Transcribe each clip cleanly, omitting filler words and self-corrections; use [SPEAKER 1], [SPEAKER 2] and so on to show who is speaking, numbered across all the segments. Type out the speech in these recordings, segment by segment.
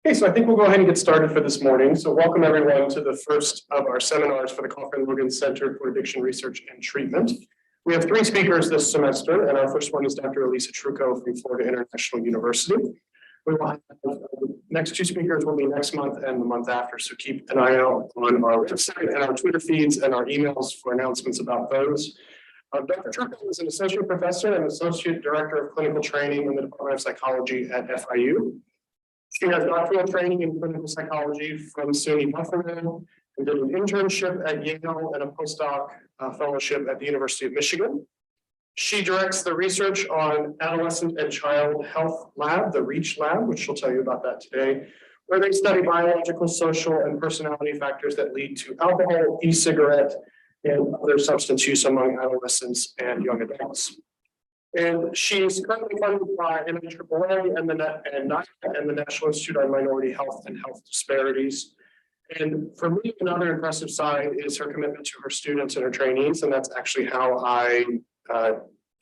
[SPEAKER 1] Okay, so I think we'll go ahead and get started for this morning. So welcome everyone to the first of our seminars for the Cofrin Logan Center for Addiction Research and Treatment. We have 3 speakers this semester, and our first one is Dr. Elisa Trucco from Florida International University. We will have the next 2 speakers will be next month and the month after, so keep an eye out on our website and our Twitter feeds and our emails for announcements about those. Dr. Trucco is an associate professor and associate director of clinical training in the Department of Psychology at FIU. She has doctoral training in clinical psychology from SUNY Buffalo and did an internship at Yale and a postdoc fellowship at the University of Michigan. She directs the research on Adolescent and Child Health Lab, the REACH Lab, which she'll tell you about that today, where they study biological, social, and personality factors that lead to alcohol, e-cigarette, and other substance use among adolescents and young adults. And she's currently funded by NIAAA and the National Institute on Minority Health and Health Disparities. And for me, another impressive side is her commitment to her students and her trainees. And that's actually how I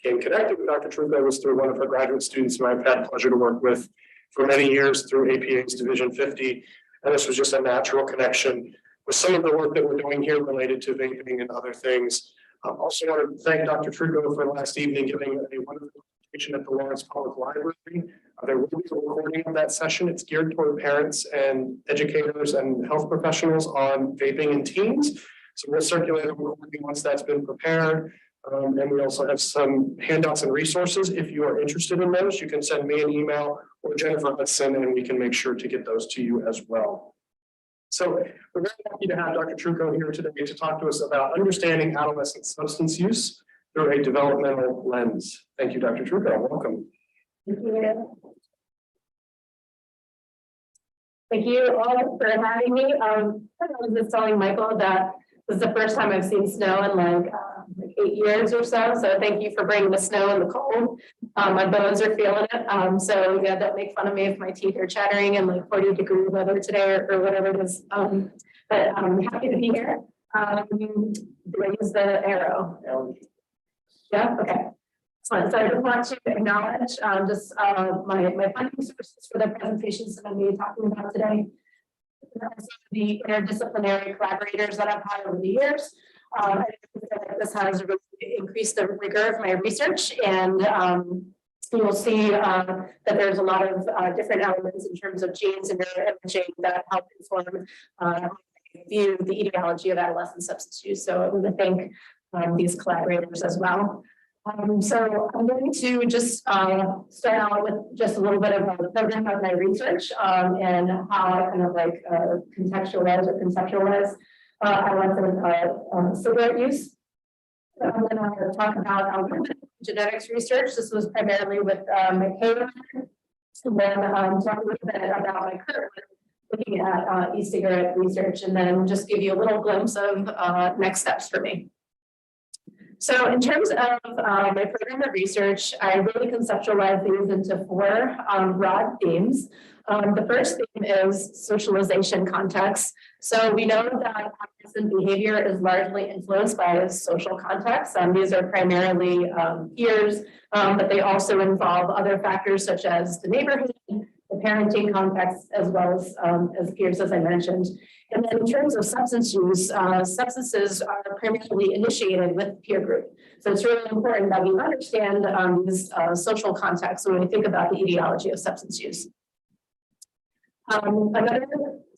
[SPEAKER 1] came connected with Dr. Trucco, was through one of her graduate students who I've had the pleasure to work with for many years through APA's Division 50. And this was just a natural connection with some of the work that we're doing here related to vaping and other things. I also want to thank Dr. Trucco for last evening giving a wonderful presentation at the Lawrence Public Library. There will be a recording of that session. It's geared toward parents and educators and health professionals on vaping in teens. So we'll circulate a recording once that's been prepared. And we also have some handouts and resources. If you are interested in those, you can send me an email or Jennifer Hudson, and we can make sure to get those to you as well. So we're very lucky to have Dr. Trucco here today to talk to us about understanding adolescent substance use through a developmental lens. Thank you, Dr. Trucco. Welcome.
[SPEAKER 2] Thank you. Thank you all for having me. I was just telling Michael that this is the first time I've seen snow in like 8 years or so. So thank you for bringing the snow and the cold. My bones are feeling it. So yeah, don't make fun of me if my teeth are chattering in like 40-degree weather today or whatever it is. But I'm happy to be here. Do I use the arrow? Yeah, okay. So I just want to acknowledge my funding sources for the presentations that I'm going to be talking about today. The interdisciplinary collaborators that I've had over the years. I think that this has really increased the rigor of my research, and you will see that there's a lot of different elements in terms of genes and neuroimaging that help inform view the etiology of adolescent substance use. So I want to thank these collaborators as well. So I'm going to just start out with just a little bit of a program of my research and how I kind of like contextualize or conceptualize adolescent cigarette use. So I'm going to talk about genetics research. This was primarily with McKay, and then talk a little bit about my current work looking at e-cigarette research, and then just give you a little glimpse of next steps for me. So in terms of my program of research, I really conceptualize these into 4 broad themes. The first theme is socialization context. So we know that adolescent behavior is largely influenced by social context. These are primarily peers, but they also involve other factors such as the neighborhood, the parenting context, as well as peers, as I mentioned. And then in terms of substance use, substances are primarily initiated with peer group. So it's really important that we understand these social contexts when we think about the etiology of substance use. Another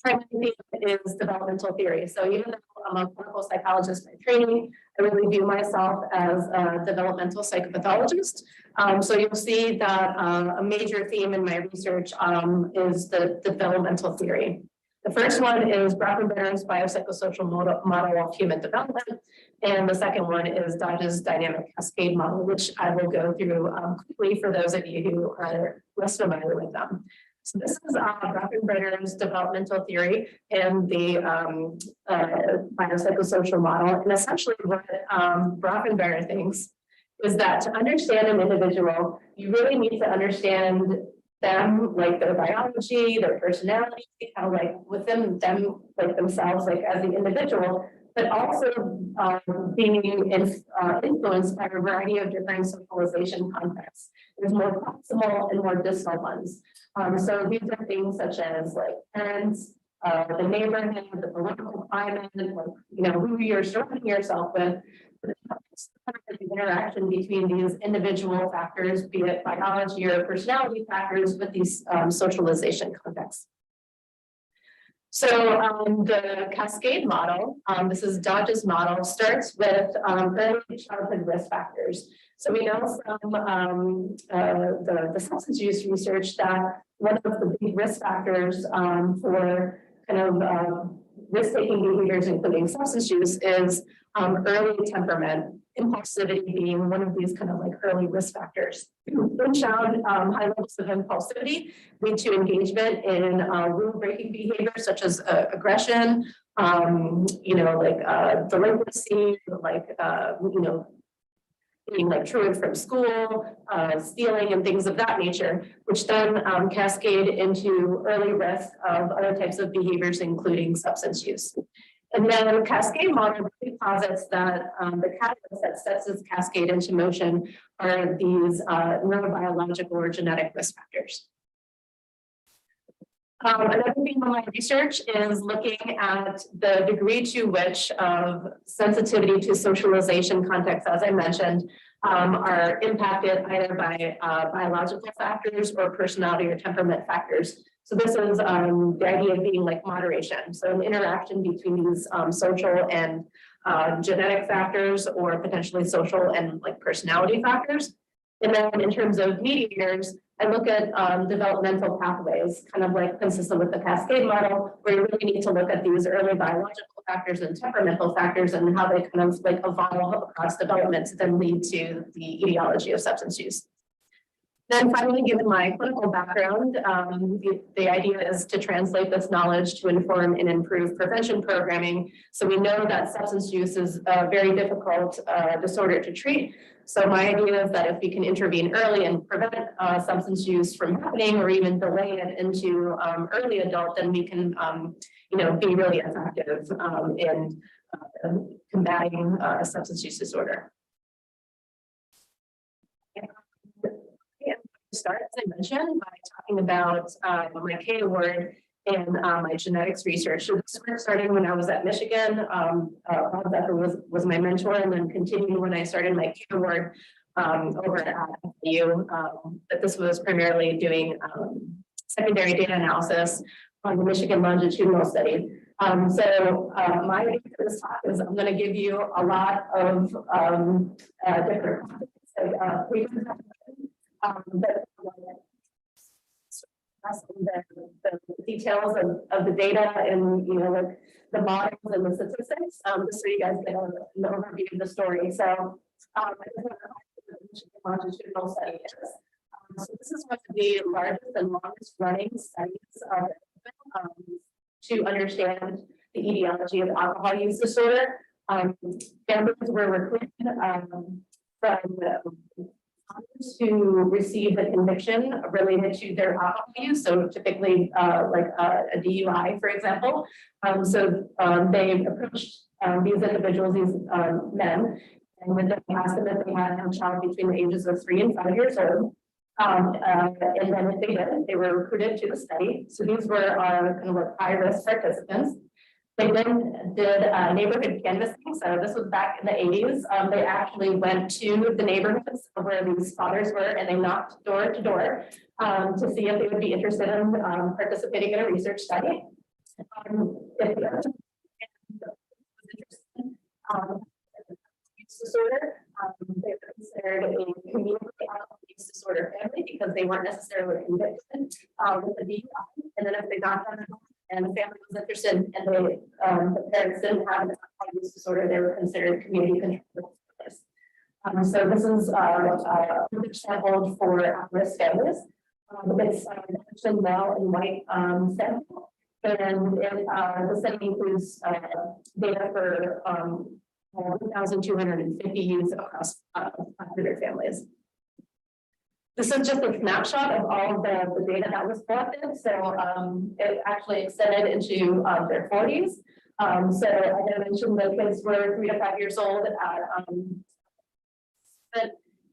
[SPEAKER 2] primary theme is developmental theory. So even though I'm a clinical psychologist by training, I really view myself as a developmental psychopathologist. So you'll see that a major theme in my research is the developmental theory. The first one is Brockenberger's biopsychosocial model of human development, and the second one is Dodge's dynamic cascade model, which I will go through quickly for those of you who are less familiar with them. So this is Brockenberger's developmental theory and the biopsychosocial model. And essentially what Brockenberger thinks is that to understand an individual, you really need to understand them, like their biology, their personality, how like within them, like themselves, like as the individual, but also being influenced by a variety of different socialization contexts. There's more proximal and more distal ones. So these are things such as like parents, the neighborhood, the political climate, like, you know, who you're surrounding yourself with. The interaction between these individual factors, be it biology or personality factors, with these socialization contexts. So the cascade model, this is Dodge's model, starts with early childhood risk factors. So we know from the substance use research that one of the big risk factors for kind of risk-taking behaviors, including substance use, is early temperament, impulsivity being one of these kind of like early risk factors. In child, high levels of impulsivity lead to engagement in rule-breaking behavior such as aggression, you know, like delinquency, like you know, being like truant from school, stealing, and things of that nature, which then cascade into early risk of other types of behaviors, including substance use. And then the cascade model posits that the catalyst that sets this cascade into motion are these neurobiological or genetic risk factors. Another thing in my research is looking at the degree to which of sensitivity to socialization contexts, as I mentioned, are impacted either by biological factors or personality or temperament factors. So this is the idea of being like moderation. So an interaction between these social and genetic factors, or potentially social and like personality factors. And then in terms of mediators, I look at developmental pathways, kind of like consistent with the cascade model, where you really need to look at these early biological factors and temperamental factors and how they kind of like evolve across development to then lead to the etiology of substance use. Then finally, given my clinical background, the idea is to translate this knowledge to inform and improve prevention programming. So we know that substance use is a very difficult disorder to treat. So my idea is that if we can intervene early and prevent substance use from happening, or even delay it into early adult, then we can, you know, be really effective in combating substance use disorder. Start, as I mentioned, by talking about my K award in my genetics research. So this work started when I was at Michigan. Bob Becker was my mentor, and then continued when I started my K award over at FAU. But this was primarily doing secondary data analysis on the Michigan longitudinal study. So my idea for this talk is I'm going to give you a lot of different the details of the data and, you know, like the models and the statistics, just so you guys get an overview of the story. So longitudinal study is. So this is one of the largest and longest running studies to understand the etiology of alcohol use disorder. Families were recruited from who received a conviction related to their alcohol use, so typically like a DUI, for example. So they approached these individuals, these men, and when they asked them if they had a child between the ages of 3 and 5 years old. And then if they did, they were recruited to the study. So these were our kind of like high-risk participants. They then did neighborhood canvassing. So this was back in the 80s. They actually went to the neighborhoods where these fathers were, and they knocked door to door to see if they would be interested in participating in a research study. If they were interested use disorder, they were considered a community alcohol use disorder family because they weren't necessarily convicted with the DUI. And then if they got them and the family was interested, and they, the parents didn't have an alcohol use disorder, they were considered community controlled. So this is a sample for at-risk families. It's a male and white sample, and the study includes data for 1,250 youths across 500 families. This is just a snapshot of all of the data that was collected. So it actually extended into their 40s. So I mentioned the kids were 3 to 5 years old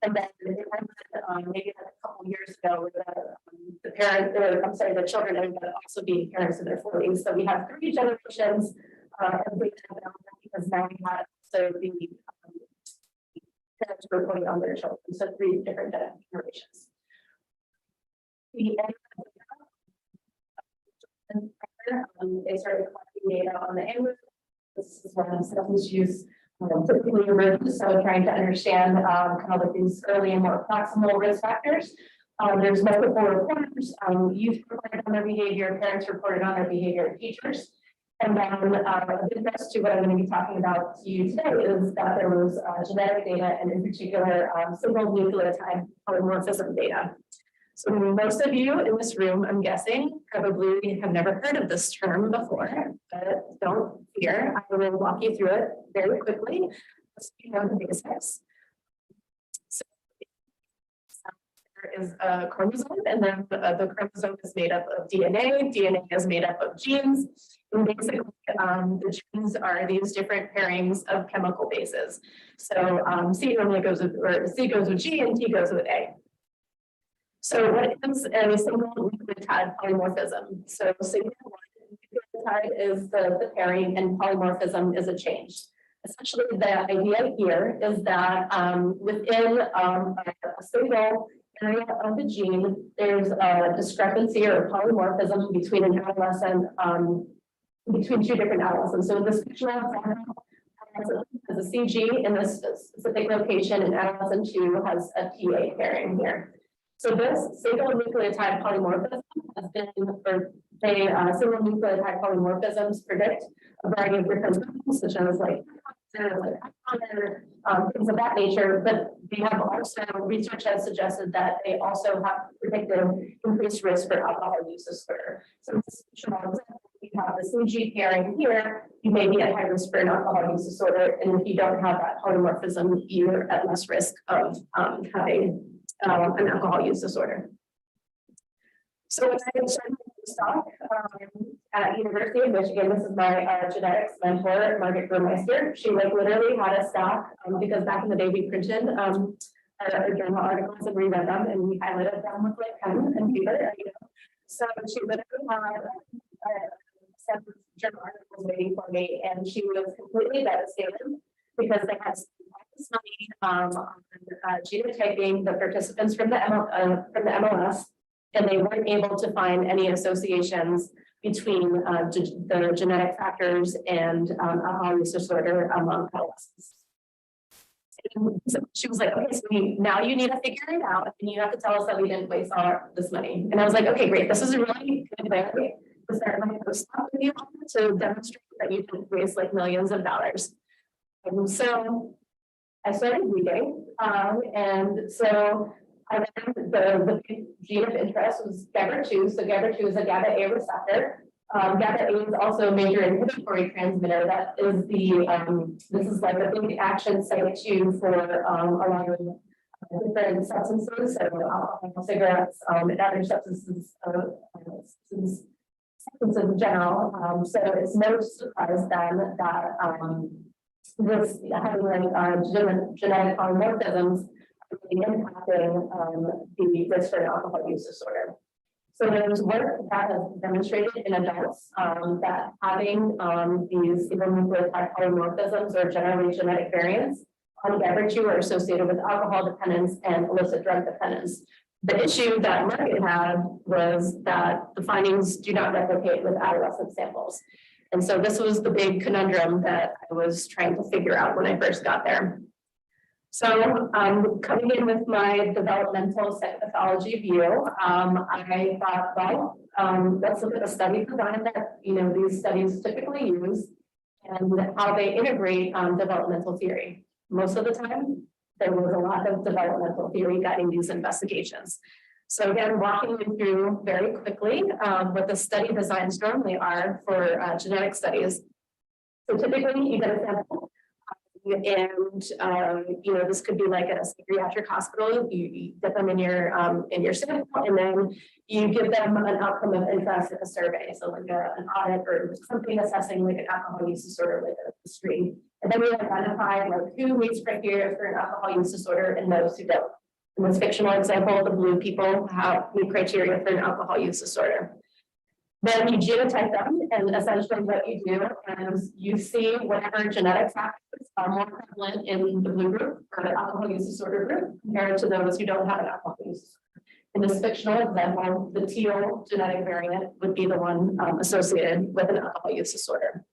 [SPEAKER 2] and then maybe a couple years ago, the parent, or I'm sorry, the children ended up also being parents in their 40s. So we have 3 generations of data because now we have so the parents reporting on their children. So 3 different generations. They started collecting data on the ambulance. This is when substance use typically emerges, so trying to understand kind of like these early and more proximal risk factors. There's multiple reporters, youth reported on their behavior, parents reported on their behavior, teachers. And then a big rest to what I'm going to be talking about to you today is that there was genetic data and in particular single nucleotide polymorphism data. So most of you in this room, I'm guessing, probably have never heard of this term before, but don't fear. I will walk you through it very quickly, so you know the basics. So there is a chromosome, and then the chromosome is made up of DNA. DNA is made up of genes. And basically, the genes are these different pairings of chemical bases. So C normally goes with, or C goes with G and T goes with A. So what is a single nucleotide polymorphism? So single nucleotide is the pairing and polymorphism is a change. Essentially, the idea here is that within a single area of the gene, there's a discrepancy or polymorphism between an adolescent, between 2 different adolescents. So in this fictional example, has a CG in this specific location, and adolescent 2 has a TA pairing here. So this single nucleotide polymorphism has been, or single nucleotide polymorphisms predict a variety of different things, such as like things of that nature. But they have also, research has suggested that they also have predicted increased risk for alcohol use disorder. So this example, you have the CG pairing here, you may be at high risk for an alcohol use disorder, and if you don't have that polymorphism, you're at less risk of having an alcohol use disorder. So when I started stock at University of Michigan, this is my genetics mentor, Margaret Burmeister. She like literally had a stock because back in the day we printed our journal articles and reread them and we highlighted them with like pen and paper. You know? So she literally had set journal articles waiting for me, and she was completely devastated because they had this money on genotyping the participants from the MLS, and they weren't able to find any associations between the genetic factors and alcohol use disorder among adolescents. And so she was like, okay, so now you need to figure it out, and you have to tell us that we didn't waste all this money. And I was like, okay, great, this is a really good way to start my postdoc with you to demonstrate that you didn't waste like millions of dollars. And so I started reading, and so I learned the gene of interest was GABA2. So GABA2 is a GABA-A receptor. GABA-A is also a major inhibitory transmitter. That is the this is like a big action site too for a lot of different substances, so alcohol, cigarettes, and other substances, substances in general. So it's no surprise then that this having like genetic polymorphisms really impacting the risk for alcohol use disorder. So there's work that has demonstrated in adults that having these single nucleotide polymorphisms or generally genetic variants on GABA2 are associated with alcohol dependence and illicit drug dependence. The issue that Margaret had was that the findings do not replicate with adolescent samples. And so this was the big conundrum that I was trying to figure out when I first got there. So coming in with my developmental psychopathology view, I thought, well, let's look at the study design that these studies typically use and how they integrate developmental theory. Most of the time, there was a lot of developmental theory guiding these investigations. So again, walking you through very quickly what the study designs normally are for genetic studies. So typically you get a sample, This could be like a psychiatric hospital. You get them in your sample, and then you give them an outcome of interest in a survey. So like an audit or something assessing like an alcohol use disorder, like a screen. And then we identify like who meets criteria for an alcohol use disorder and those who don't. In this fictional example, the blue people have meet criteria for an alcohol use disorder. Then you genotype them, and essentially what you do is you see whatever genetic factors are more prevalent in the blue group or the alcohol use disorder group compared to those who don't have an alcohol use disorder. In this fictional example, the teal genetic variant would be the one associated with an alcohol use disorder.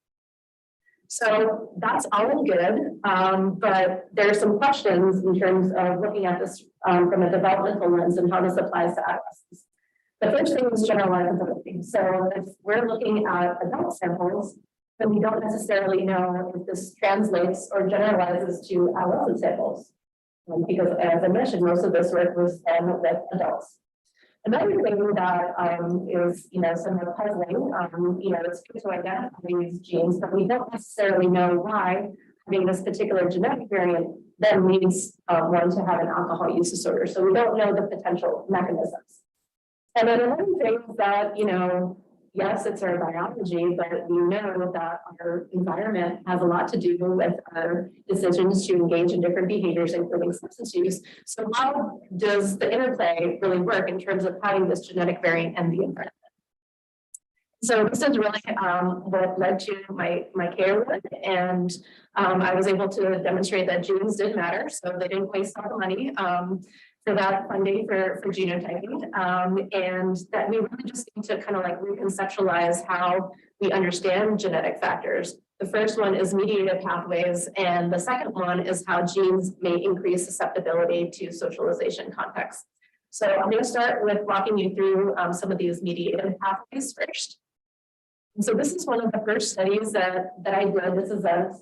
[SPEAKER 2] So that's all good, but there are some questions in terms of looking at this from a developmental lens and how this applies to adolescents. The first thing is generalizability. So if we're looking at adult samples, then we don't necessarily know if this translates or generalizes to adolescent samples. Because as I mentioned, most of this work was done with adults. Another thing that is, somewhat puzzling, it's good to identify these genes, but we don't necessarily know why having this particular genetic variant then leads one to have an alcohol use disorder. So we don't know the potential mechanisms. And then another thing is that, yes, it's our biology, but we know that our environment has a lot to do with our decisions to engage in different behaviors, including substance use. So how does the interplay really work in terms of having this genetic variant and the environment? So this is really what led to my care work, and I was able to demonstrate that genes did matter, so they didn't waste all the money for that funding for genotyping, and that we really just need to kind of like reconceptualize how we understand genetic factors. The first one is mediated pathways, and the second one is how genes may increase susceptibility to socialization contexts. So I'm going to start with walking you through some of these mediated pathways first. So this is one of the first studies that I did. This is a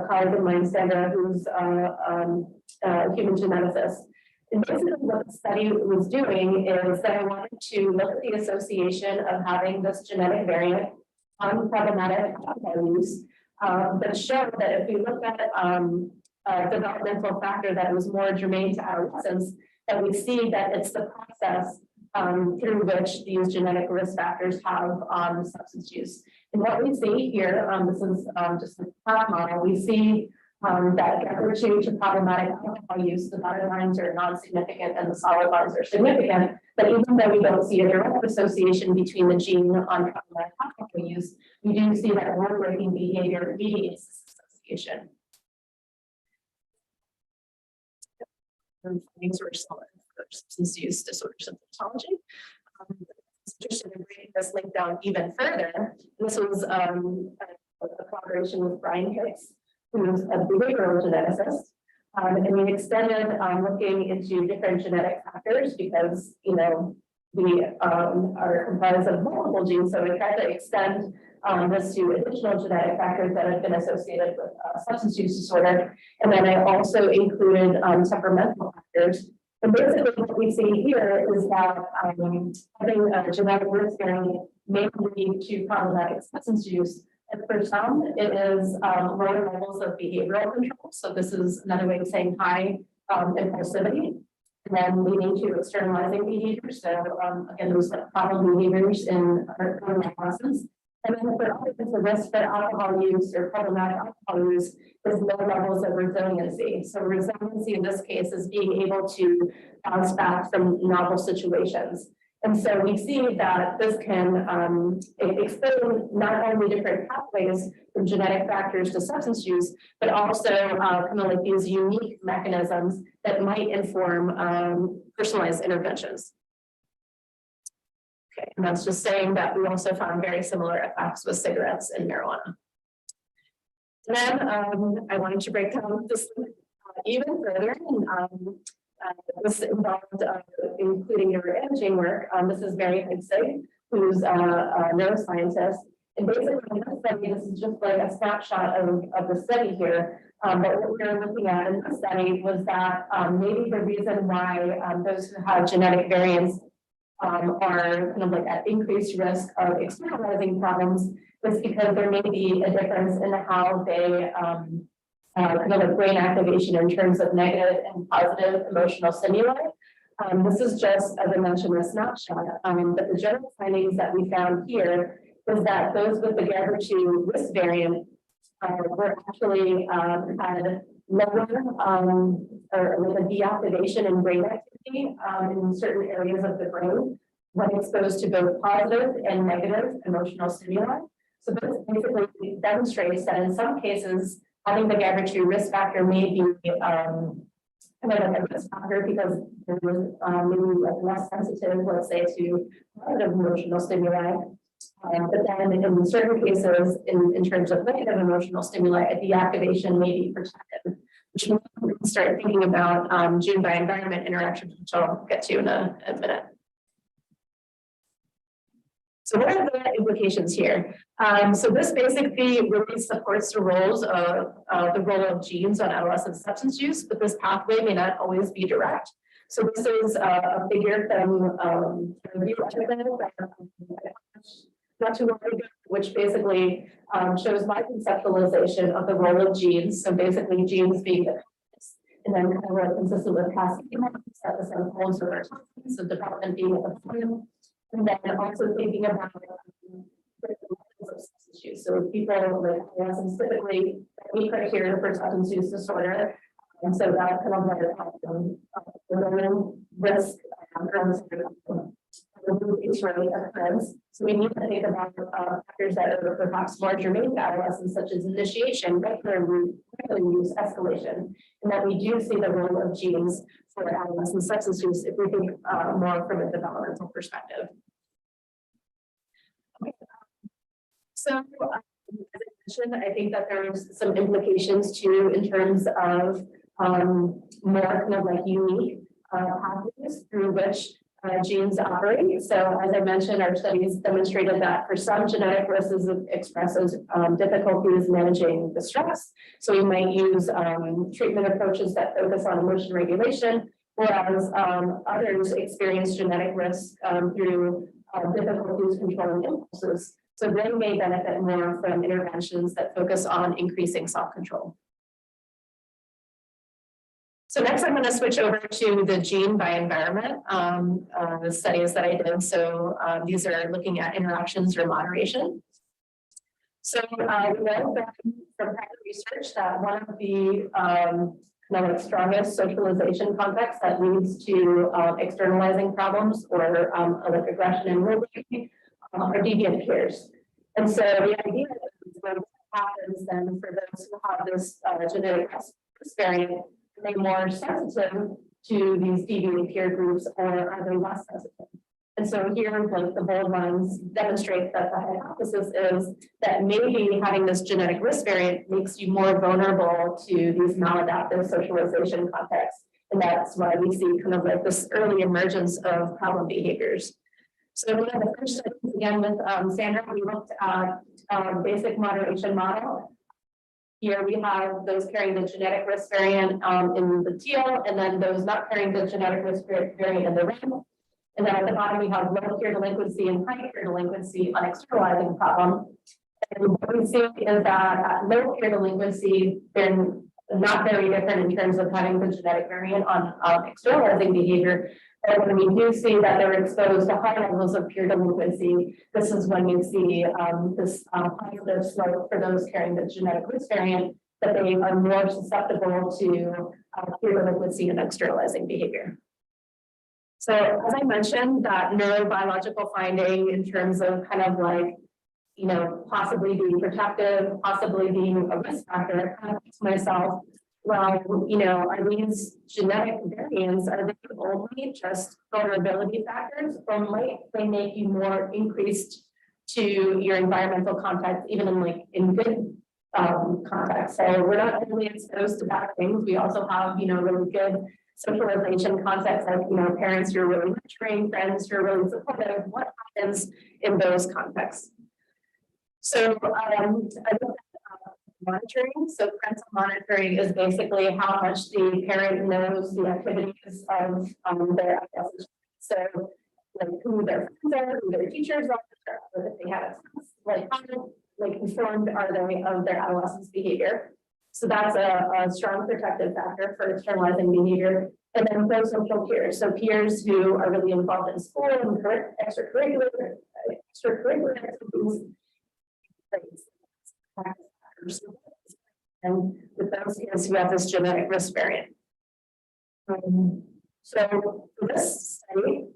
[SPEAKER 2] colleague of mine, Sandra, who's a human geneticist. And basically what the study was doing is that I wanted to look at the association of having this genetic variant on problematic alcohol use, but show that if we look at a developmental factor that was more germane to adolescence, that we see that it's the process through which these genetic risk factors have substance use. And what we see here, this is just a plot model, we see that Gepper to problematic alcohol use, the dotted lines are non-significant and the solid lines are significant. But even though we don't see a direct association between the gene on problematic alcohol use, we do see that rule-breaking behavior mediates this association. Things were similar for substance use disorder symptomatology. Interested in breaking this link down even further. This was a collaboration with Brian Hicks, who's a behavioral geneticist, and we extended looking into different genetic factors because we are comprised of multiple genes, so we tried to extend this to additional genetic factors that have been associated with substance use disorder, and then I also included temperamental factors. And basically, what we see here is that having a genetic risk variant may lead to problematic substance use. And for some, it is lower levels of behavioral control. So this is another way of saying high impulsivity, and then leading to externalizing behaviors. So again, those problem behaviors in our adolescents. And then for others, the risk for alcohol use or problematic alcohol use is low levels of resiliency. So resiliency in this case is being able to bounce back from novel situations. And so we see that this can explain not only different pathways from genetic factors to substance use, but also kind of like these unique mechanisms that might inform personalized interventions. Okay, and that's just saying that we also found very similar effects with cigarettes and marijuana. And then I wanted to break down this even further. And, this involved including neuroimaging work. This is Mary E-Cig, who's a neuroscientist. And basically, in this study, this is just like a snapshot of the study here. But what we were looking at in the study was that maybe the reason why those who have genetic variants are kind of like at increased risk of externalizing problems was because there may be a difference in how they kind of like brain activation in terms of negative and positive emotional stimuli. This is just, as I mentioned, a snapshot, but the general findings that we found here is that those with the GABA2 risk variant were actually had lower or with a deactivation in brain activity in certain areas of the brain when exposed to both positive and negative emotional stimuli. So this basically demonstrates that in some cases, having the GABA2 risk factor may be kind of like a risk factor because they're maybe like less sensitive, let's say, to positive emotional stimuli. But then in certain cases, in terms of negative emotional stimuli, a deactivation may be protective, which we can start thinking about gene by environment interactions, which I'll get to in a minute. So what are the implications here? So this basically really supports the roles of the role of genes on adolescent substance use, but this pathway may not always be direct. So this is a figure from review article not too long ago, which basically shows my conceptualization of the role of genes. So basically genes being the and then kind of like consistent with past that the same holds over time, so development being at the point. And then also thinking about substance use. So people like adolescents typically meet criteria for substance use disorder. And so that kind of like the risk occurrence. So we need to think about factors that are perhaps more germane to adolescents, such as initiation, regular use, escalation, and that we do see the role of genes for adolescent substance use if we think more from a developmental perspective. Okay. So, as I mentioned, I think that there's some implications too in terms of more kind of like unique pathways through which genes operate. So as I mentioned, our studies demonstrated that for some genetic risks expresses difficulties managing the stress. So we might use treatment approaches that focus on emotion regulation, whereas others experience genetic risk through difficulties controlling impulses. So they may benefit more from interventions that focus on increasing self-control. So next, I'm going to switch over to the gene by environment studies that I did. So these are looking at interactions or moderation. So we know that from prior research that one of the kind of like strongest socialization contexts that leads to externalizing problems or like aggression and role-playing are deviant peers. And so the idea is what happens then for those who have this genetic variant, are they more sensitive to these deviant peer groups or are they less sensitive? And so here, like the bold ones demonstrate that the hypothesis is that maybe having this genetic risk variant makes you more vulnerable to these maladaptive socialization contexts. And that's why we see kind of like this early emergence of problem behaviors. So one of the first studies, again with Sandra, we looked at basic moderation model. Here we have those carrying the genetic risk variant in the teal, and then those not carrying the genetic risk variant in the red. And then at the bottom, we have low peer delinquency and high peer delinquency on externalizing problem. And what we see is that at low peer delinquency, they're not very different in terms of having the genetic variant on externalizing behavior. But when we do see that they're exposed to high levels of peer delinquency, this is when you see this positive slope for those carrying the genetic risk variant, that they are more susceptible to peer delinquency and externalizing behavior. So as I mentioned, that neurobiological finding in terms of kind of like, you know, possibly being protective, possibly being a risk factor, I kind of asked myself, well, you know, are these genetic variants, are they only just vulnerability factors, or might they make you more increased to your environmental context, even in like in good context? So we're not only exposed to bad things, we also have, you know, really good socialization context, like, you know, parents who are really nurturing, friends who are really supportive. What happens in those contexts? So I looked at monitoring. So parental monitoring is basically how much the parent knows the activities of their adolescent. So like who their friends are, who their teachers are, if they have a test, like how like informed are they of their adolescent's behavior. So that's a strong protective factor for externalizing behavior. And then pro-social peers, so peers who are really involved in school and extracurricular activities. And with those kids who have this genetic risk variant. So for this study,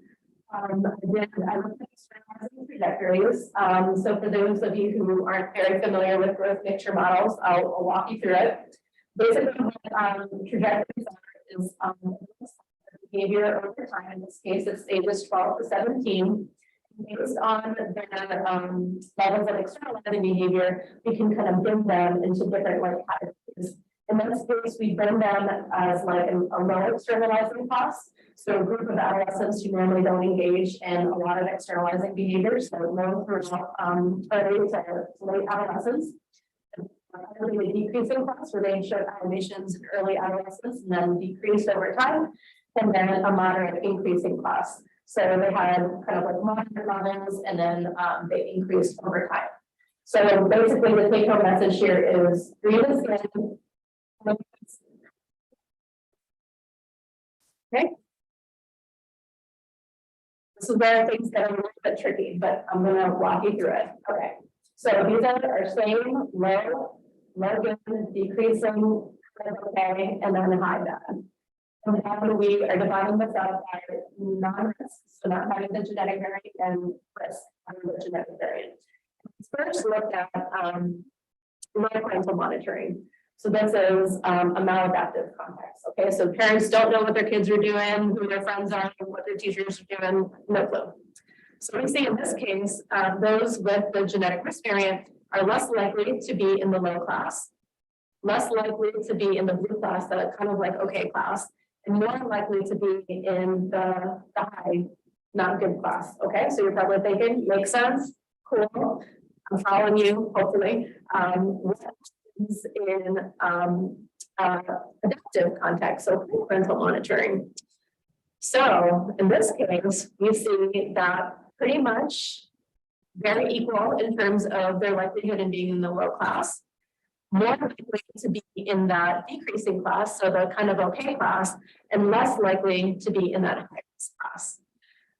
[SPEAKER 2] I looked at externalizing trajectories. So for those of you who aren't very familiar with growth mixture models, I'll walk you through it. Basically, what trajectories are is behavior over time. In this case, it's ages 12 to 17. Based on their levels of externalizing behavior, we can kind of bin them into different categories. In this case, we bin them as like a low externalizing class. So a group of adolescents who normally don't engage in a lot of externalizing behaviors, so low through early to late adolescence. A decreasing class where they showed elevations in early adolescence and then decreased over time, and then a moderate increasing class. So they had kind of like moderate levels and then they increased over time. So basically the take home message here is breathe in. Okay. This is where things get a little bit tricky, but I'm going to walk you through it. Okay. So these are same low, good, decreasing, okay, and then high bad. And then we are dividing this up by non-risk, so not having the genetic variant, and risk, having the genetic variant. First looked at parental monitoring. So this is a maladaptive context. Okay, so parents don't know what their kids are doing, who their friends are, what their teachers are doing, no clue. So we see in this case, those with the genetic risk variant are less likely to be in the low class, less likely to be in the blue class, that kind of like okay class, and more likely to be in the high, not good class. Okay, so you're probably thinking, makes sense, cool, I'm following you, hopefully. What is in adaptive context, so parental monitoring. So in this case, we see that pretty much very equal in terms of their likelihood in being in the low class, more likely to be in that decreasing class, so the kind of okay class, and less likely to be in that high risk class.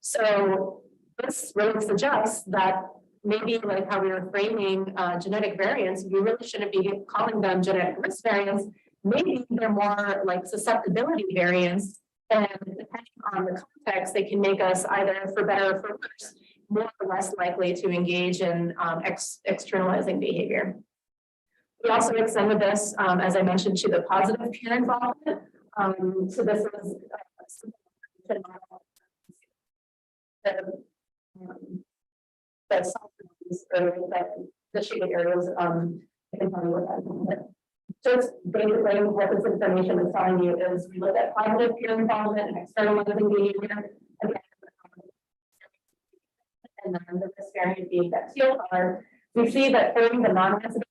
[SPEAKER 2] So this really suggests that maybe like how we were framing genetic variants, we really shouldn't be calling them genetic risk variants. Maybe they're more like susceptibility variants, and depending on the context, they can make us either for better or for worse, more or less likely to engage in externalizing behavior. We also extended this, as I mentioned, to the positive peer involvement. So this is the shaded areas. I can tell you what that is. Just basically what this information is telling you is we look at positive peer involvement and externalizing behavior. And then the risk variant being that teal color, we see that for the non-resident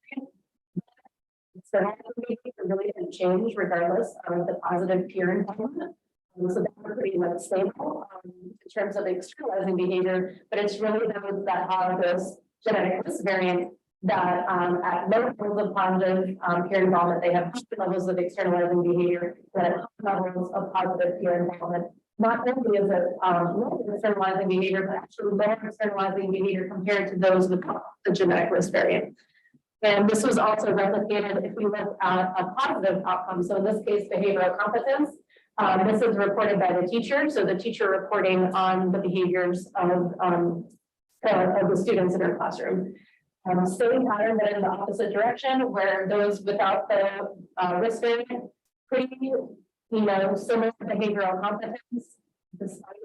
[SPEAKER 2] externalizing behavior really didn't change regardless of the positive peer involvement. So that we're pretty much stable in terms of externalizing behavior, but it's really those that have this genetic risk variant that at low levels of positive peer involvement, they have high levels of externalizing behavior, that at high levels of positive peer involvement. Not only is it low externalizing behavior, but actually lower externalizing behavior compared to those with the genetic risk variant. And this was also replicated if we look at a positive outcome. So in this case, behavioral competence. This is reported by the teacher. So the teacher reporting on the behaviors of the students in her classroom. Same pattern, but in the opposite direction, where those without the risk variant, pretty, similar behavioral competence, despite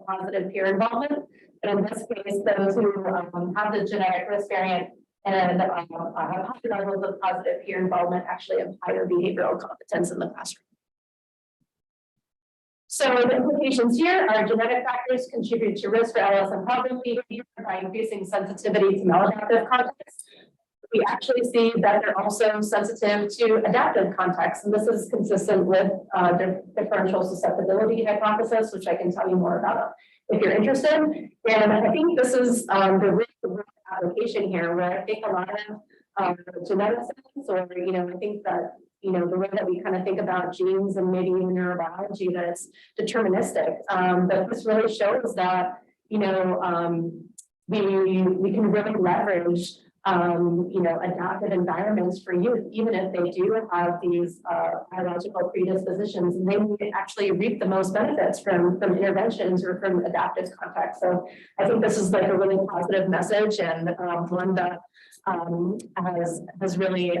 [SPEAKER 2] positive peer involvement. But in this case, those who have the genetic risk variant and have high levels of positive peer involvement actually have higher behavioral competence in the classroom. So the implications here are genetic factors contribute to risk for adolescent problem behavior by increasing sensitivity to maladaptive contexts. We actually see that they're also sensitive to adaptive contexts, and this is consistent with the differential susceptibility hypothesis, which I can tell you more about if you're interested. And I think this is the real application here, where I think a lot geneticists, or, I think that, the way that we kind of think about genes and maybe even neurobiology, that it's deterministic. But this really shows that, we can really leverage adaptive environments for youth, even if they do have these biological predispositions, and they may actually reap the most benefits from interventions or from adaptive context. So I think this is like a really positive message, and one that has really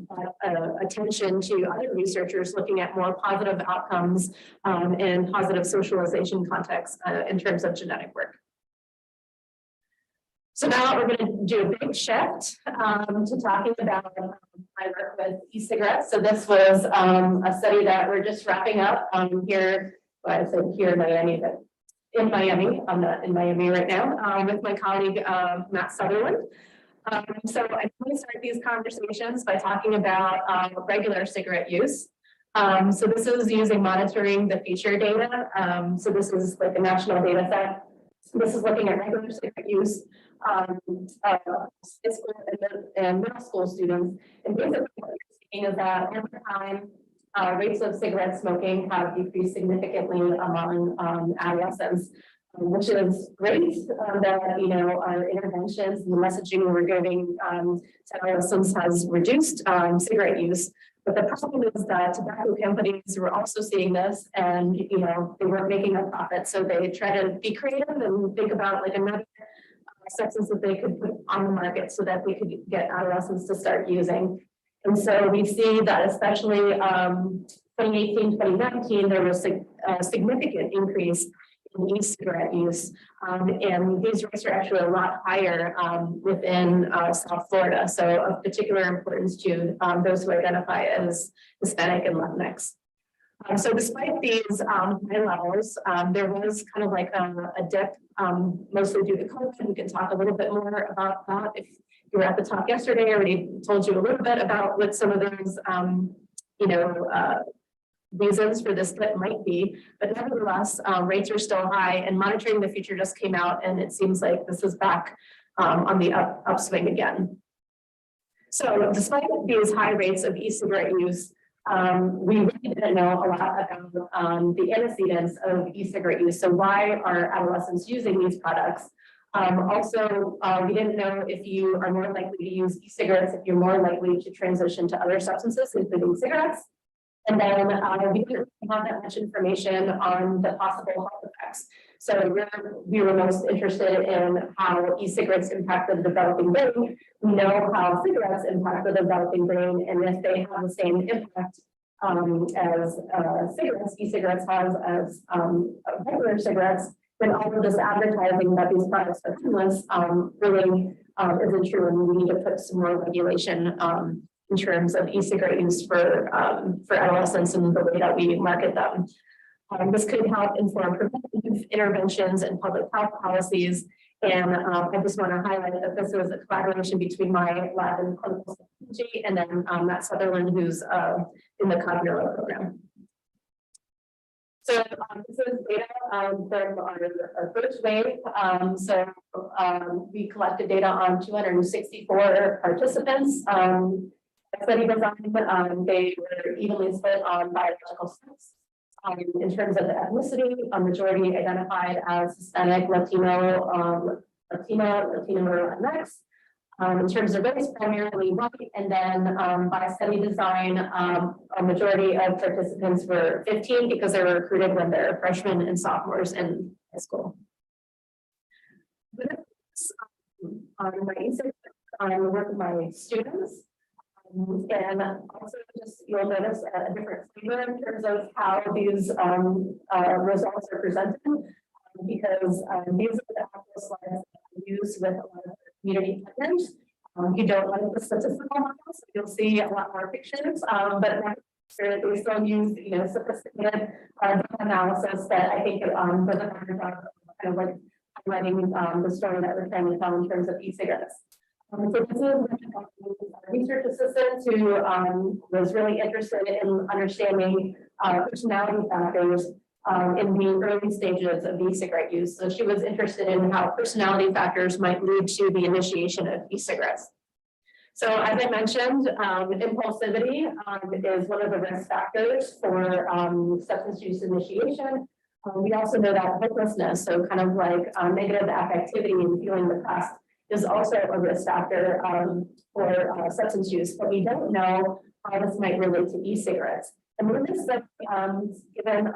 [SPEAKER 2] brought attention to other researchers looking at more positive outcomes and positive socialization context in terms of genetic work. So now we're going to do a big shift to talking about my work with e-cigarettes. So this was a study that we're just wrapping up here. Well, I said here in Miami, but in Miami. I'm not in Miami right now with my colleague Matt Sutherland. So I want to start these conversations by talking about regular cigarette use. So this is using monitoring the feature data. So this is like a national data set. This is looking at regular cigarette use, high school and middle school students. And basically what you're seeing is that over time, rates of cigarette smoking have decreased significantly among adolescents, which is great that, our interventions and the messaging we're giving to adolescents has reduced cigarette use. But the problem is that tobacco companies were also seeing this, and they weren't making a profit, so they try to be creative and think about like another substance that they could put on the market so that they could get adolescents to start using. And so we see that especially 2018, 2019, there was a significant increase in e-cigarette use, and these rates are actually a lot higher within South Florida. So of particular importance to those who identify as Hispanic and Latinx. So despite these high levels, there was kind of like a dip, mostly due to COVID. We can talk a little bit more about that. If you were at the talk yesterday, I already told you a little bit about what some of those, reasons for this dip might be, but nevertheless, rates are still high, and monitoring the future just came out, and it seems like this is back on the upswing again. So despite these high rates of e-cigarette use, we really didn't know a lot about the antecedents of e-cigarette use. So why are adolescents using these products? Also, we didn't know if you are more likely to use e-cigarettes, if you're more likely to transition to other substances, including cigarettes. And then we didn't have that much information on the possible health effects. So we were most interested in how e-cigarettes impact the developing brain. We know how cigarettes impact the developing brain, and if they have the same impact as cigarettes, e-cigarettes has as regular cigarettes, then all of this advertising that these products are harmless really isn't true, and we need to put some more regulation in terms of e-cigarette use for adolescents and the way that we market them. This could help inform preventative interventions and public health policies. And I just want to highlight that this was a collaboration between my lab in clinical psychology and then Matt Sutherland, who's in the Cofrin program. So this is data from our first wave. We collected data on 264 participants. Study design, they were evenly split on biological sex. In terms of the ethnicity, a majority identified as Hispanic, Latino, or Latinx. In terms of race, primarily white, and then by study design, a majority of participants were 15 because they were recruited when they're freshmen and sophomores in high school. On my e-cigarette, on the work of my students. And also just you'll notice a different flavor in terms of how these results are presented, because these are the actual slides that we use with a lot of community partners. You don't like the statistical models, you'll see a lot more pictures, but they still use sophisticated analysis that I think does a better job of kind of like highlighting the story that we're trying to tell in terms of e-cigarettes. So this is a research assistant who was really interested in understanding personality factors in the early stages of e-cigarette use. So she was interested in how personality factors might lead to the initiation of e-cigarettes. So as I mentioned, impulsivity is one of the risk factors for substance use initiation. We also know that hopelessness, so kind of like negative affectivity and feeling depressed, is also a risk factor for substance use, but we don't know how this might relate to e-cigarettes. And when this study, given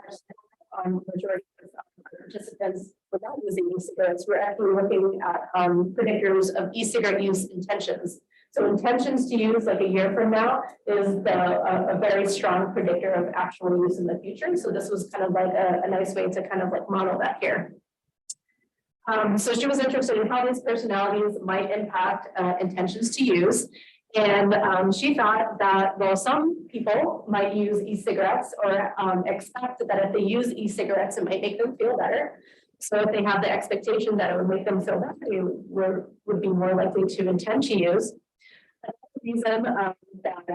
[SPEAKER 2] our majority of participants without using e-cigarettes, we're actually looking at predictors of e-cigarette use intentions. So intentions to use like a year from now is a very strong predictor of actual use in the future. So this was kind of like a nice way to kind of like model that here. So she was interested in how these personalities might impact intentions to use. And she thought that, well, some people might use e-cigarettes or expect that if they use e-cigarettes, it might make them feel better. So if they have the expectation that it would make them feel better, they would be more likely to intend to use. Another reason that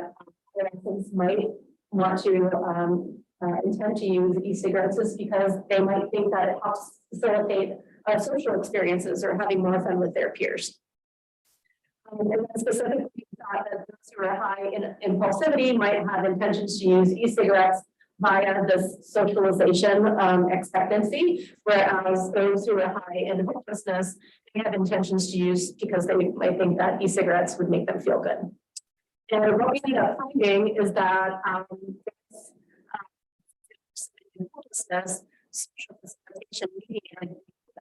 [SPEAKER 2] adolescents might want to intend to use e-cigarettes is because they might think that it helps facilitate social experiences or having more fun with their peers. And then specifically, we thought that those who are high in impulsivity might have intentions to use e-cigarettes via this socialization expectancy, whereas those who are high in hopelessness, they have intentions to use because they might think that e-cigarettes would make them feel good. And what we ended up finding is that hopelessness, social facilitation, mediated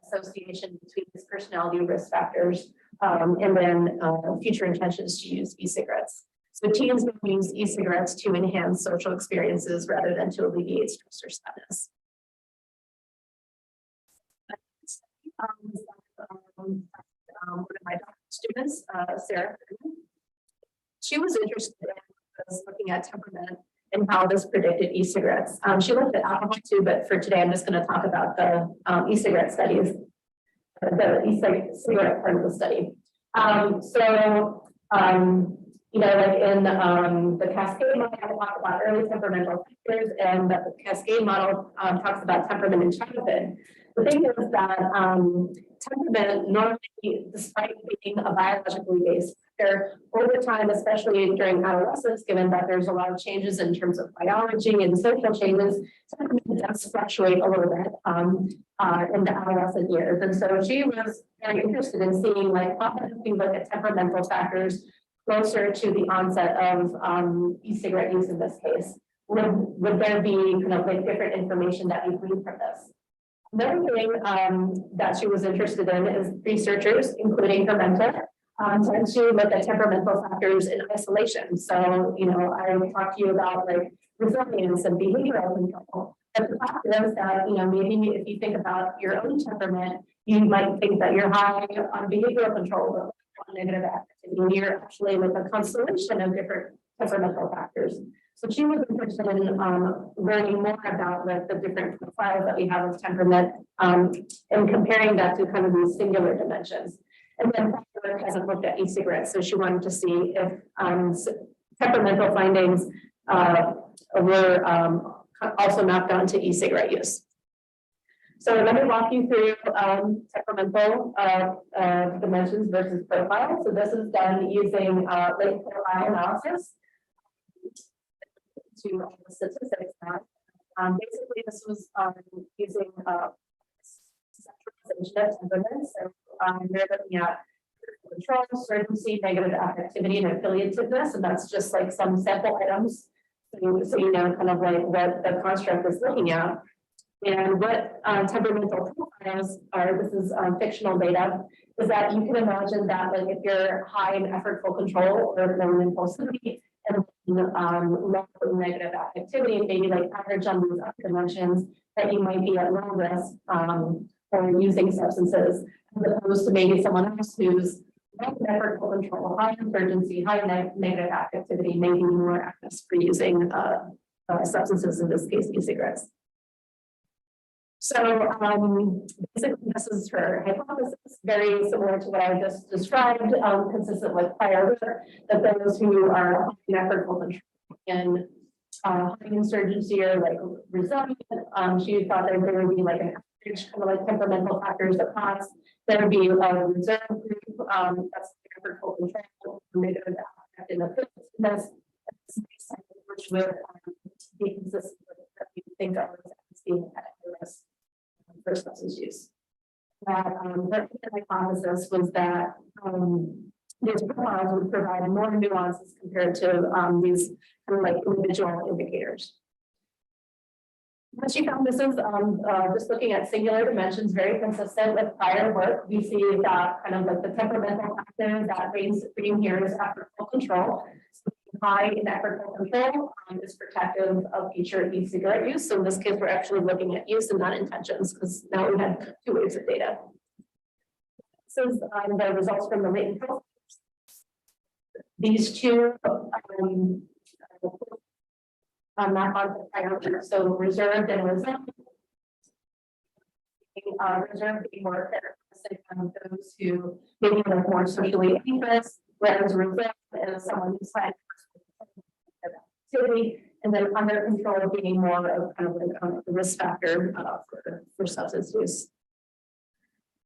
[SPEAKER 2] association between these personality risk factors and then future intentions to use e-cigarettes. So teens may use e-cigarettes to enhance social experiences rather than to alleviate stress or sadness. One of my students, Sarah, she was interested in looking at temperament and how this predicted e-cigarettes. She looked at alcohol too, but for today, I'm just going to talk about the e-cigarette studies, the e-cigarette part of the study. You know, like in the Cascade model, I talk about early temperamental factors, and the Cascade model talks about temperament in childhood. The thing is that temperament normally, despite being a biologically based factor, over time, especially during adolescence, given that there's a lot of changes in terms of biology and social changes, temperament does fluctuate a little bit in the adolescent years. And so she was very interested in seeing, like, how can we look at temperamental factors closer to the onset of e-cigarette use in this case? Would there be kind of like different information that we glean from this? Another thing that she was interested in is researchers, including her mentor, tend to look at temperamental factors in isolation. So, you know, I talked to you about like resilience and behavioral control. But the fact is that, you know, maybe if you think about your own temperament, you might think that you're high on behavioral control, but on negative activity, you're actually like a constellation of different temperamental factors. So she was interested in learning more about like the different profiles that we have of temperament and comparing that to kind of these singular dimensions. And then work hasn't looked at e-cigarettes, so she wanted to see if temperamental findings were also mapped onto e-cigarette use. So let me walk you through temperamental dimensions versus profile. So this is done using late profile analysis to all the statistics now. Basically, this was using centralization of temperament. So they're looking at control, certainty, negative affectivity, and affiliativeness, and that's just like some sample items. So you know kind of like what the construct is looking at. And what temperamental profiles are, this is fictional data, is that you can imagine that like if you're high in effortful control or low in impulsivity and low in negative affectivity, and maybe like average on these other dimensions, that you might be at low risk for using substances, as opposed to maybe someone else who's low in effortful control, high in urgency, high in negative affectivity, maybe more at risk for using substances, in this case, e-cigarettes. So basically, this is her hypothesis, very similar to what I just described, consistent with prior work, that those who are in effortful control and high insurgency or like resilient, she thought that there would be like an average kind of like temperamental factors across. There would be a reserve group, that's effortful control, negative in a this, which would be consistent with what we think of as being at risk for substance use. That the hypothesis was that these profiles would provide more nuances compared to these kind of like individual indicators. What she found, this is just looking at singular dimensions, very consistent with prior work. We see that kind of like the temperamental factor that reigns here is effortful control. So high in effortful control is protective of future e-cigarette use. So in this case, we're actually looking at use and not intentions, because now we have 2 waves of data. This is the results from the latent profile. These two map on prior, so reserved and reserved. Reserved being more characteristic of those who maybe have more socially anxious, whereas reserved is someone who's had activity, and then under control being more of kind of like a risk factor for substance use.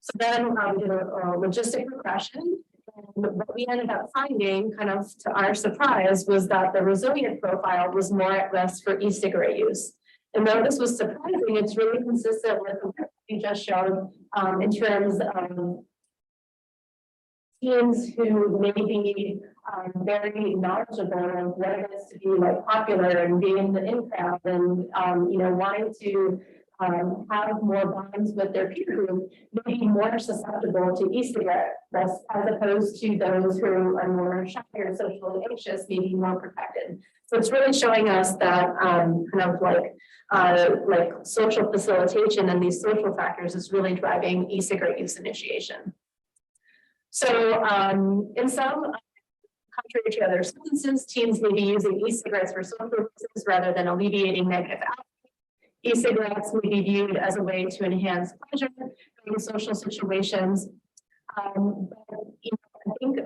[SPEAKER 2] So then we did a logistic regression. And what we ended up finding, kind of to our surprise, was that the resilient profile was more at risk for e-cigarette use. And though this was surprising, it's really consistent with what we just showed in terms of teens who may be very knowledgeable of what it is to be like popular and being in the in crowd and wanting to have more bonds with their peer group, may be more susceptible to e-cigarette risk as opposed to those who are more shy or socially anxious, maybe more protected. So it's really showing us that kind of like social facilitation and these social factors is really driving e-cigarette use initiation. So in some, contrary to other substances, teens may be using e-cigarettes for social reasons rather than alleviating negative outcomes. E-cigarettes may be viewed as a way to enhance pleasure in social situations. But, I think,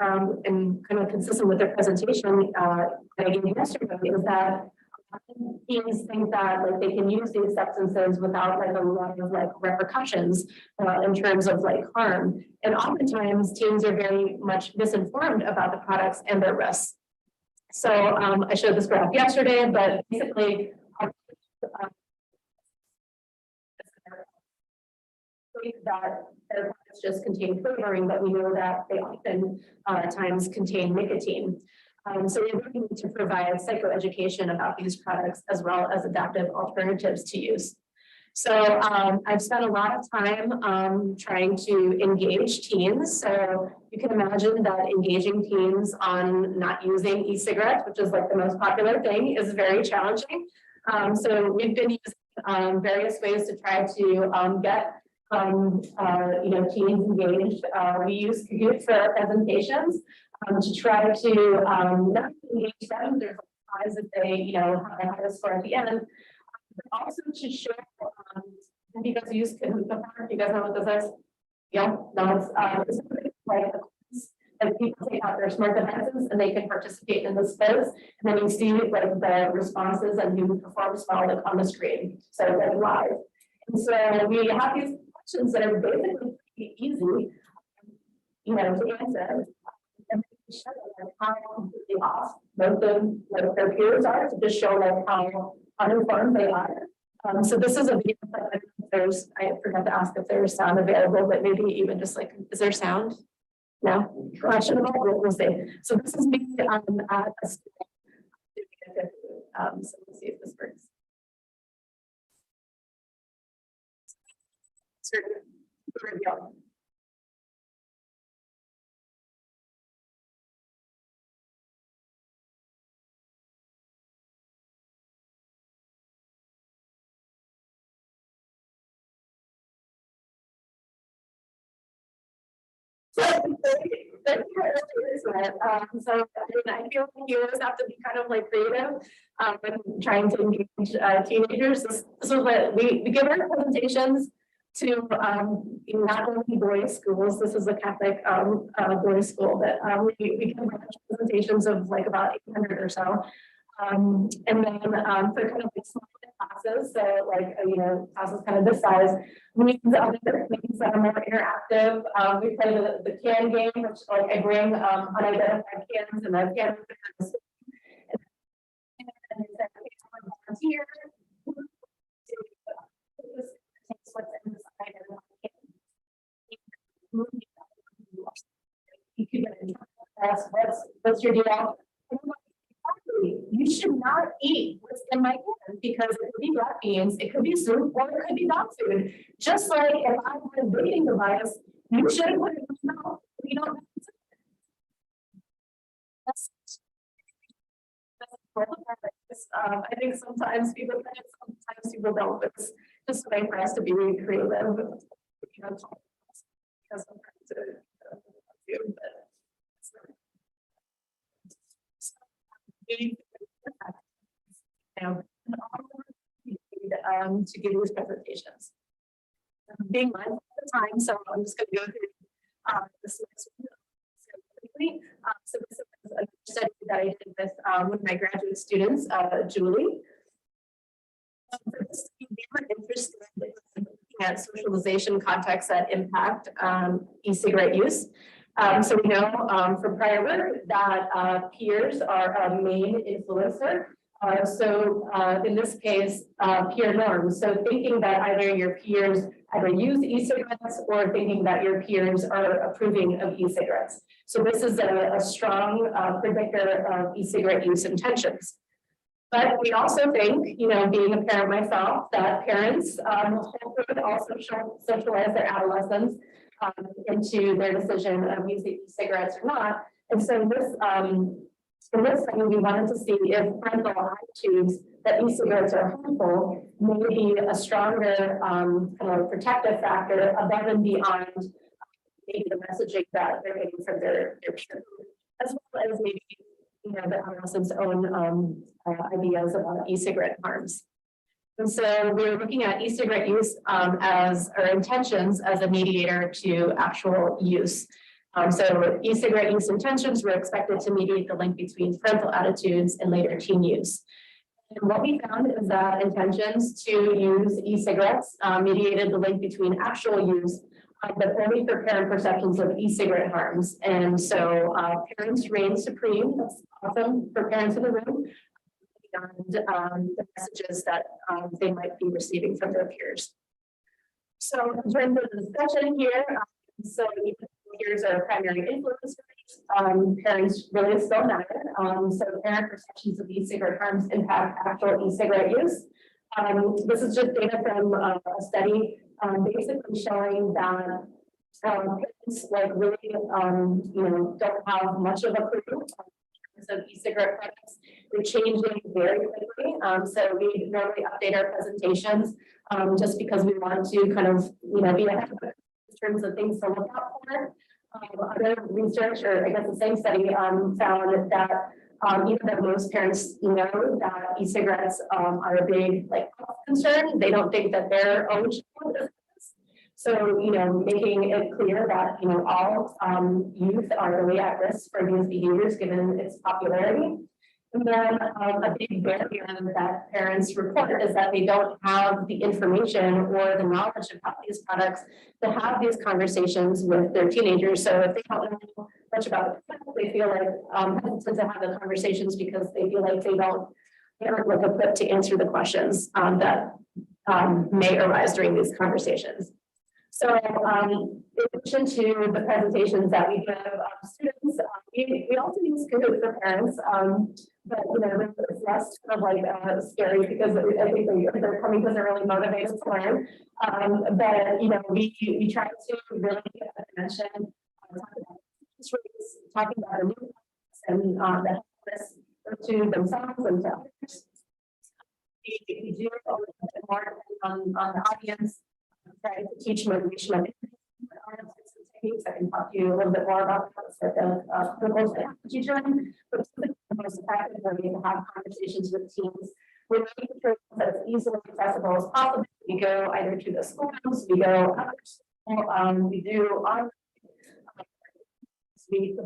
[SPEAKER 2] and kind of consistent with their presentation that I gave yesterday, is that teens think that like they can use these substances without like a lot of like repercussions in terms of like harm. And oftentimes teens are very much misinformed about the products and their risks. So I showed this graph yesterday, but basically that their products just contain flavoring, but we know that they often times contain nicotine. So we really need to provide psychoeducation about these products as well as adaptive alternatives to use. So I've spent a lot of time trying to engage teens. So you can imagine that engaging teens on not using e-cigarettes, which is like the most popular thing, is very challenging. So we've been using various ways to try to get teens engaged. We use Kahoot for our presentations to try to not engage them. There's a prize if they, have a higher score at the end. But also to show, have you guys used Kahoot before? You guys know what this is? Yeah, no, it's like a quiz that people take out their smart devices and they can participate in this quiz. And then you see like the responses and who performs well like on the screen. So like live. And so we have these questions that are basically pretty easy, to answer. And show like how completely off most of them, like their peers are, to just show like how uninformed they are. So this is a video that I forgot to ask if there's sound available, but maybe even just like, is there sound? No? We'll see. So this is me at a school. So we'll see if this works. Reveal. So I feel like you always have to be kind of like creative when trying to engage teenagers. This is what we give our presentations to not only boys schools. This is a Catholic boys school, but we give presentations of like about 800 or so. And then for kind of like smaller classes, so like, classes kind of this size, we use other things that are more interactive. We play the can game, which like I bring unidentified cans and a can and volunteer what's inside and you could ask what's your deal? You should not eat what's in my hand because it could be black beans, it could be soup, or it could be dog food. Just like if I had a vaping device, you shouldn't put it in your mouth. You don't. I think sometimes people think it, sometimes people don't, but it's just a way for us to be really creative. Because sometimes to give these presentations. Being mindful of the time, so I'm just going to go through this next one. So this is a study that I did with one of my graduate students, Julie. For this, we were interested in looking at socialization contexts that impact e-cigarette use. So we know from prior work that peers are a main influencer. So in this case, peer norms. So thinking that either your peers either use e-cigarettes or thinking that your peers are approving of e-cigarettes. So this is a strong predictor of e-cigarette use intentions. But we also think, being a parent myself, that parents hopefully also socialize their adolescents into their decision of using e-cigarettes or not. And so this in this study, we wanted to see if parental attitudes that e-cigarettes are harmful may be a stronger kind of protective factor above and beyond maybe the messaging that they're getting from their peers, as well as maybe the adolescents' own ideas about e-cigarette harms. And so we were looking at e-cigarette use as our intentions as a mediator to actual use. So e-cigarette use intentions were expected to mediate the link between parental attitudes and later teen use. And what we found is that intentions to use e-cigarettes mediated the link between actual use, but only for parent perceptions of e-cigarette harms. And so parents reign supreme. That's awesome for parents in the room, beyond the messages that they might be receiving from their peers. So in terms of the discussion here, so peers are primary influencers. Parents really still matter. So parent perceptions of e-cigarette harms impact actual e-cigarette use. This is just data from a study basically showing that parents really don't have much of a clue of e-cigarette products. They're changing very quickly. So we normally update our presentations just because we want to kind of be ahead of it in terms of things to look out for. Other research, or I guess the same study, found that even though most parents know that e-cigarettes are a big health concern, they don't think that their own child is. So making it clear that all youth are really at risk for these behaviors given its popularity. And then a big barrier that parents report is that they don't have the information or the knowledge about these products to have these conversations with their teenagers. So if they don't know much about it, they feel hesitant to have the conversations because they feel like they aren't equipped to answer the questions that may arise during these conversations. So in addition to the presentations that we give students, we also use Kahoot for parents, but it's less kind of scary because I think they're coming because they're really motivated to learn. But we try to really mention talking about the new and the helpfulness to themselves and to others. We do a little bit more on the audience. Try to teach motivation of techniques. I can talk to you a little bit more about the principles that teaching, but the most effective way to have conversations with teens. We're making sure that it's easily accessible as possible. We go either to the schools, we go out of school, we do online. We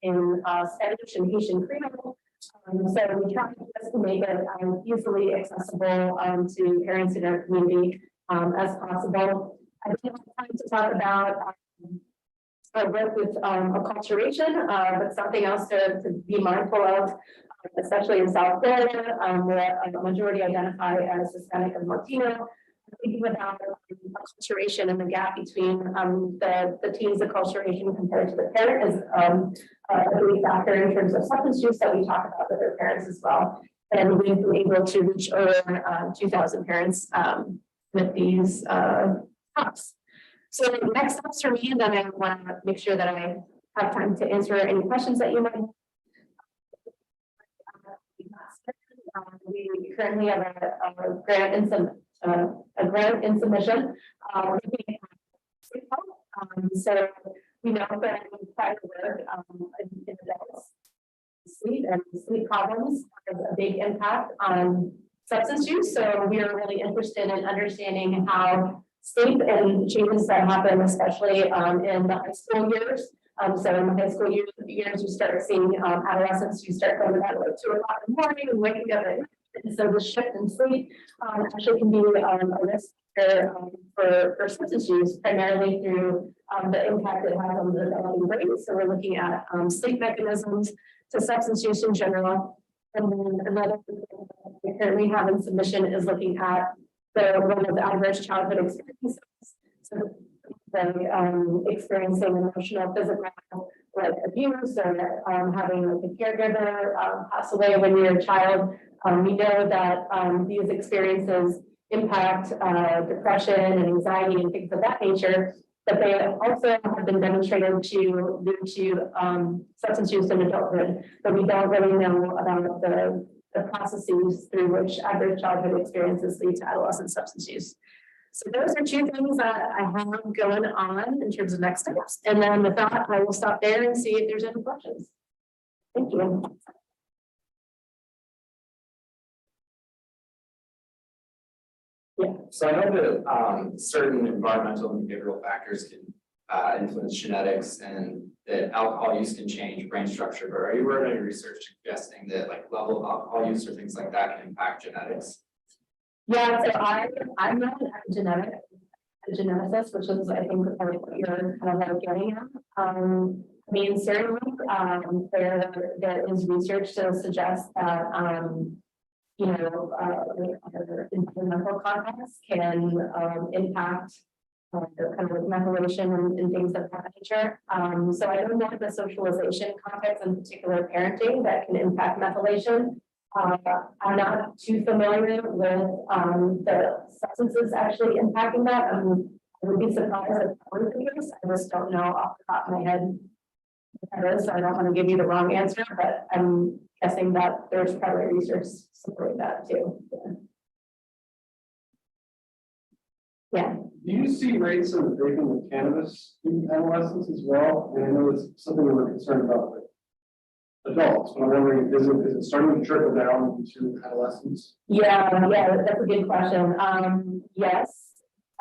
[SPEAKER 2] in Spanish and Haitian Creole. So we try just to make it easily accessible to parents in our community as possible. I think it's time to talk about our work with acculturation, but something else to be mindful of, especially in South Florida, where a majority identify as Hispanic and Latino. Thinking about acculturation and the gap between the teens' acculturation compared to the parent is a big factor in terms of substance use that we talk about with their parents as well. And we've been able to reach over 2,000 parents with these talks. So next steps for me, and then I want to make sure that I have time to answer any questions that you might have. We currently have a grant in submission. So we know that prior work in adults, sleep and sleep problems has a big impact on substance use. So we are really interested in understanding how sleep and changes that happen, especially in the high school years. So in the high school years, you start seeing adolescents, you start going to bed at like 2 o'clock in the morning and waking up at. And so the shift in sleep actually can be a risk for substance use, primarily through the impact it has on the developing brain. So we're looking at sleep mechanisms to substance use in general. And then another thing that we currently have in submission is looking at the role of adverse childhood experiences. So experiencing emotional, physical, like abuse, or having like a caregiver pass away when you're a child. We know that these experiences impact depression and anxiety and things of that nature, but they also have been demonstrated to lead to substance use in adulthood, but we don't really know about the processes through which adverse childhood experiences lead to adolescent substance use. So those are 2 things that I have going on in terms of next steps. And then with that, I will stop there and see if there's any questions. Thank you.
[SPEAKER 3] Yeah, so I know that certain environmental and behavioral factors can influence genetics, and that alcohol use can change brain structure. But are you aware of any research suggesting that like level of alcohol use or things like that can impact genetics?
[SPEAKER 2] Yeah, so I'm not a geneticist, which is I think what you're kind of like getting at. I mean, certainly there is research to suggest that you know, other environmental contexts can impact the kind of methylation and things of that nature. So I don't know the socialization context, in particular parenting, that can impact methylation. I'm not too familiar with the substances actually impacting that. I would be surprised if that was the case. I just don't know off the top of my head what that is. So I don't want to give you the wrong answer, but I'm guessing that there's probably research supporting that too. Yeah.
[SPEAKER 4] Do you see rates of vaping with cannabis in adolescents as well? And I know it's something we're concerned about with adults, but I'm wondering, is it starting to trickle down into adolescents?
[SPEAKER 2] Yeah, that's a good question. Yes.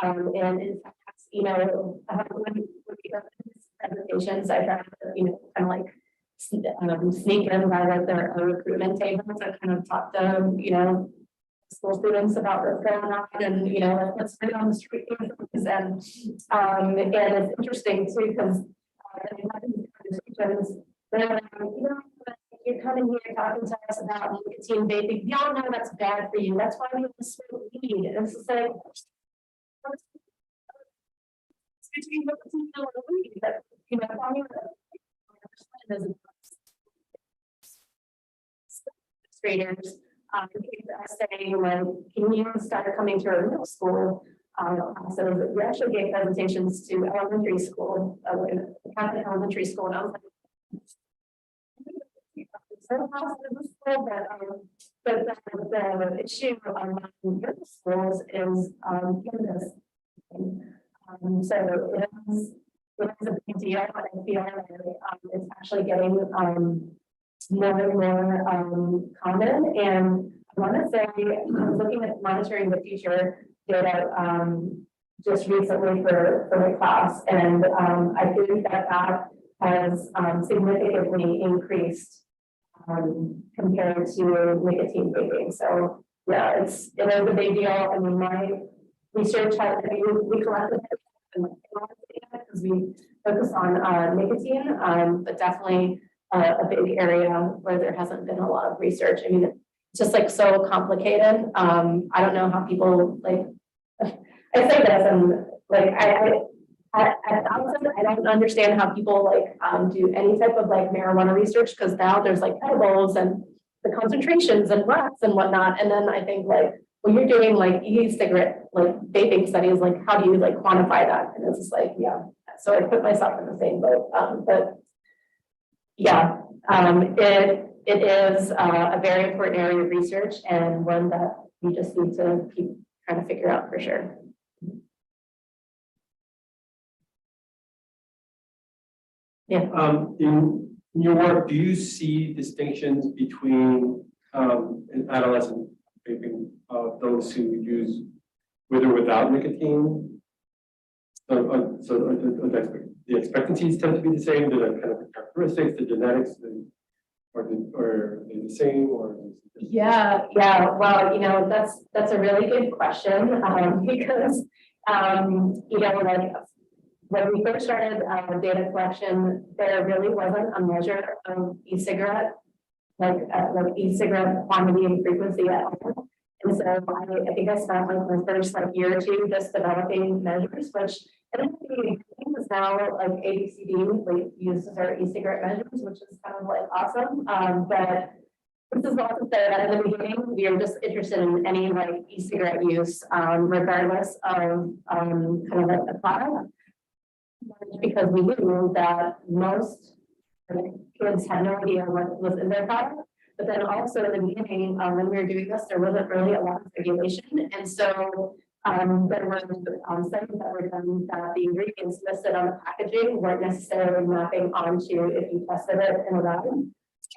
[SPEAKER 2] And in fact, you know, when we go to these presentations, I try to, you know, kind of like sneak in right at their recruitment tables. I kind of talk to, you know, school students about what's going on, and you know, let's put it on the street. And it's interesting too, because they're like, you know, you're coming here talking to us about nicotine vaping. Y'all know that's bad for you. That's why we have to smoke weed. And it's just like, it's between nicotine and weed. But you know, administrators saying, like, can you start coming to our middle school? So we actually gave presentations to elementary school, Catholic elementary school, and I was like, so possible, but the issue among middle schools is cannabis. So it is a big deal, and I feel like it's actually getting more and more common. And I want to say, I'm looking at monitoring the future data just recently for my class, and I think that has significantly increased compared to nicotine vaping. So yeah, it is a big deal. I mean, my research has, we collected because we focus on nicotine, but definitely a big area where there hasn't been a lot of research. I mean, it's just like so complicated. I don't know how people like, I say this and like, at Adolescent, I don't understand how people like do any type of like marijuana research, because now there's like edibles and the concentrations and reps and whatnot. And then I think like, when you're doing like e-cigarette, like vaping studies, like how do you like quantify that? And it's just like, yeah. So I put myself in the same boat. But yeah, it is a very important area of research and one that we just need to keep trying to figure out for sure. Yeah.
[SPEAKER 5] In your work, do you see distinctions between an adolescent vaping, those who use with or without nicotine? The expectancies tend to be the same. Do the kind of the characteristics, the genetics, are they the same or?
[SPEAKER 2] Yeah. Well, you know, that's a really good question because you know, like when we first started data collection, there really wasn't a measure of e-cigarette, like e-cigarette quantity and frequency at all. And so I think I spent like my first like year or two just developing measures, which is now like ABCD like uses our e-cigarette measures, which is kind of like awesome. But this is also said that in the beginning, we are just interested in any like e-cigarette use, regardless of kind of like the product. Because we knew that most kids had no idea what was in their product. But then also in the beginning, when we were doing this, there wasn't really a lot of regulation. And so there were studies that were done that the ingredients listed on the packaging weren't necessarily mapping onto if you tested it in a lab.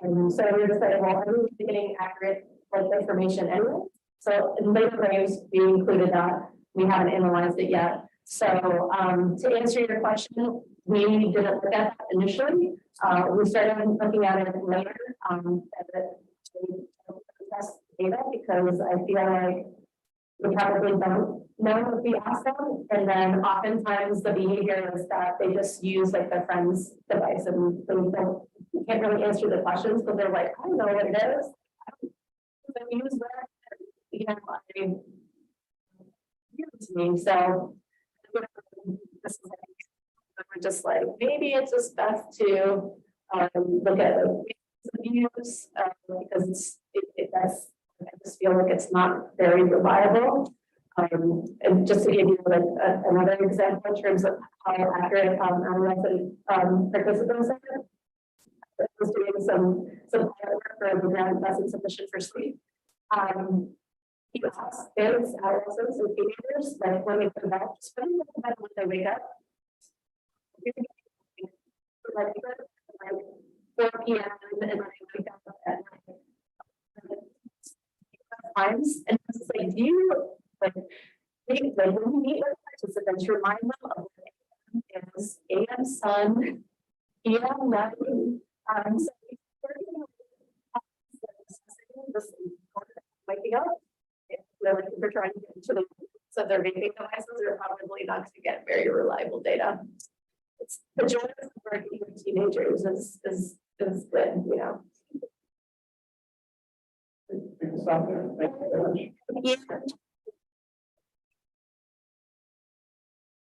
[SPEAKER 2] And so we were just like, well, are we getting accurate like information anyway? So in later grades, we included that. We haven't analyzed it yet. So to answer your question, we didn't look at that initially. We started looking at it later data because I feel like we probably don't know if we ask them. And then oftentimes the behavior is that they just use like their friend's device and they can't really answer the questions because they're like, I don't know what it is. I don't use that. You know, give it to me. So this is like, we're just like, maybe it's just best to look at abuse because it does. I just feel like it's not very reliable. And just to give you like another example in terms of how accurate adolescent participants are, I was doing some work for the grant that's insufficient for sleep. He asks kids, adolescents, and teenagers, like when they go to bed, just put them to bed when they wake up. Like 4 p.m. and then I wake up at night. Times and it's like, do you like when you meet with participants, remind them of what is AM sun, PM night. So waking up, like we're trying to get into the so their vaping devices are probably not going to get very reliable data. It's the joy of working with teenagers is good, you know.
[SPEAKER 4] We can stop there. Thank you very much.
[SPEAKER 2] Yeah.